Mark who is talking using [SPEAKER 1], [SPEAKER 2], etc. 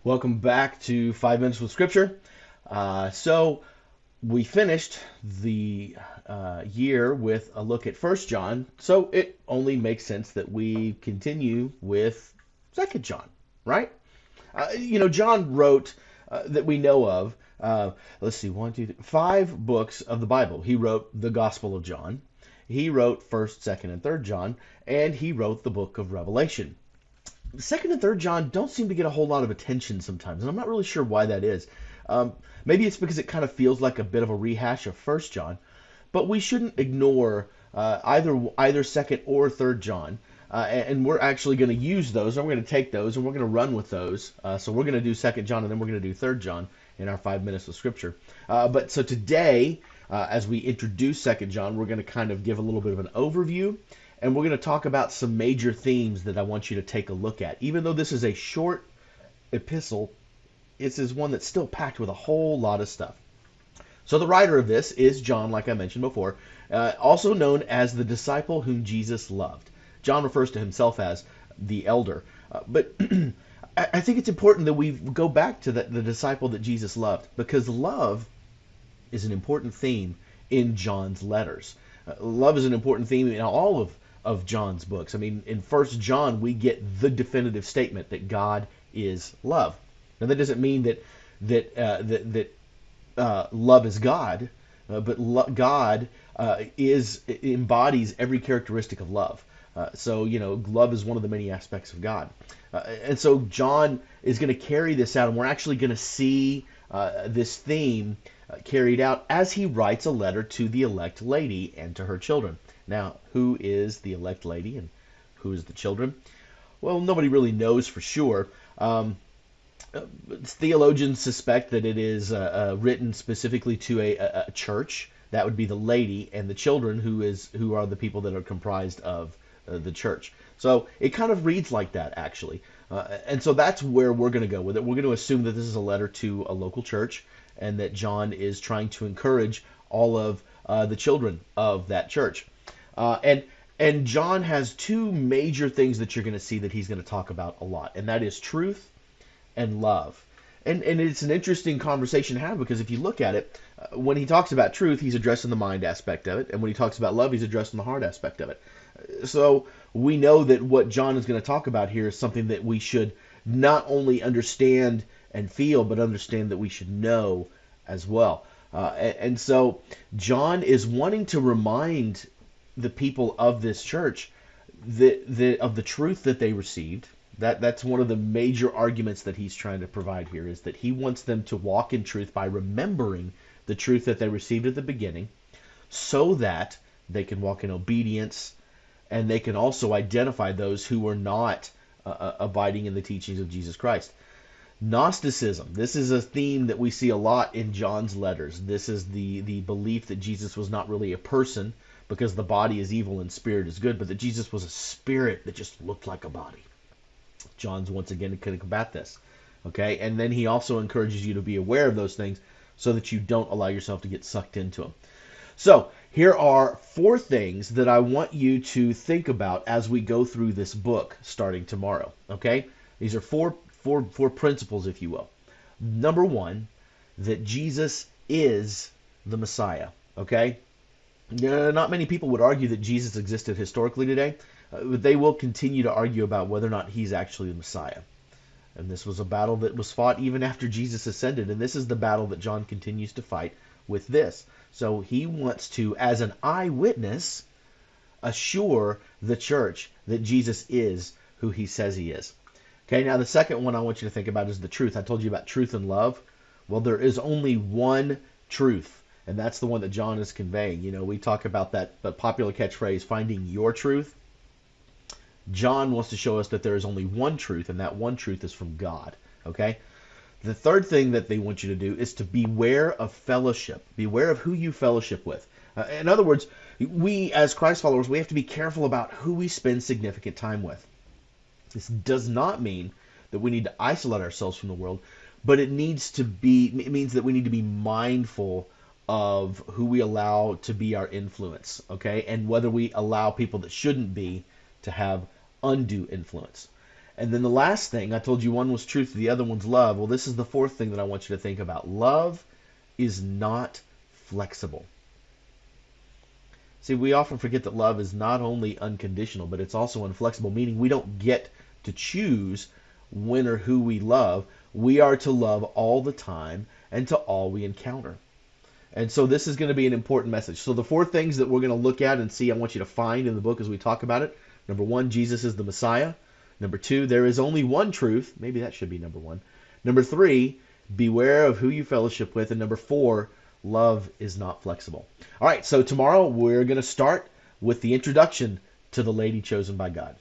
[SPEAKER 1] Welcome back to 5 Minutes with Scripture. So we finished the year with a look at First John, so it only makes sense that we continue with Second John, right? John wrote that we know of. Let's see, one, two, three, five books of the Bible. He wrote the Gospel of John. He wrote First, Second, and Third John, and he wrote the book of Revelation. Second and Third John don't seem to get a whole lot of attention sometimes, and I'm not really sure why that is. Maybe it's because it kind of feels like a bit of a rehash of First John, but we shouldn't ignore either Second or Third John. And we're actually going to use those, and we're going to take those, and we're going to run with those. So we're going to do Second John, and then we're going to do Third John in our 5 minutes of Scripture. But so today, as we introduce Second John, we're going to kind of give a little bit of an overview, and we're going to talk about some major themes that I want you to take a look at. Even though this is a short epistle, this is one that's still packed with a whole lot of stuff. So the writer of this is John, like I mentioned before, also known as the disciple whom Jesus loved. John refers to himself as the elder. But I think it's important that we go back to the disciple that Jesus loved, because love is an important theme in John's letters. Love is an important theme in all of John's books. I mean, in First John, we get the definitive statement that God is love. Now, that doesn't mean that love is God, but God embodies every characteristic of love. So, love is one of the many aspects of God. And so John is going to carry this out, and we're actually going to see this theme carried out as he writes a letter to the elect lady and to her children. Now, who is the elect lady and who is the children? Well, nobody really knows for sure. Theologians suspect that it is written specifically to a church. That would be the lady, and the children, who are the people that are comprised of the church. So it kind of reads like that, actually. And so that's where we're going to go with it. We're going to assume that this is a letter to a local church, and that John is trying to encourage all of the children of that church. And John has two major things that you're going to see that he's going to talk about a lot, and that is truth and love. And it's an interesting conversation to have, because if you look at it, when he talks about truth, he's addressing the mind aspect of it, and when he talks about love, he's addressing the heart aspect of it. So we know that what John is going to talk about here is something that we should not only understand and feel, but understand that we should know as well. And so John is wanting to remind the people of this church of the truth that they received. That's one of the major arguments that he's trying to provide here, is that he wants them to walk in truth by remembering the truth that they received at the beginning, so that they can walk in obedience, and they can also identify those who are not abiding in the teachings of Jesus Christ. Gnosticism. This is a theme that we see a lot in John's letters. This is the belief that Jesus was not really a person, because the body is evil and spirit is good, but that Jesus was a spirit that just looked like a body. John's once again going to combat this. Okay? And then he also encourages you to be aware of those things so that you don't allow yourself to get sucked into them. So here are four things that I want you to think about as we go through this book starting tomorrow. Okay? These are four principles, if you will. Number one, that Jesus is the Messiah. Okay? Not many people would argue that Jesus existed historically today, but they will continue to argue about whether or not he's actually the Messiah. And this was a battle that was fought even after Jesus ascended, and this is the battle that John continues to fight with this. So he wants to, as an eyewitness, assure the church that Jesus is who he says he is. Okay, now the second one I want you to think about is the truth. I told you about truth and love. Well, there is only one truth, and that's the one that John is conveying. We talk about that popular catchphrase, finding your truth. John wants to show us that there is only one truth, and that one truth is from God. Okay? The third thing that they want you to do is to beware of fellowship. Beware of who you fellowship with. In other words, we as Christ followers, we have to be careful about who we spend significant time with. This does not mean that we need to isolate ourselves from the world, but it means that we need to be mindful of who we allow to be our influence, okay? And whether we allow people that shouldn't be to have undue influence. And then the last thing, I told you one was truth, the other one's love. Well, this is the fourth thing that I want you to think about. Love is not flexible. See, we often forget that love is not only unconditional, but it's also inflexible, meaning we don't get to choose when or who we love. We are to love all the time and to all we encounter. And so this is going to be an important message. So the four things that we're going to look at and see, I want you to find in the book as we talk about it. Number one, Jesus is the Messiah. Number two, there is only one truth. Maybe that should be number one. Number three, beware of who you fellowship with. And number four, love is not flexible. All right, so tomorrow we're going to start with the introduction to the lady chosen by God.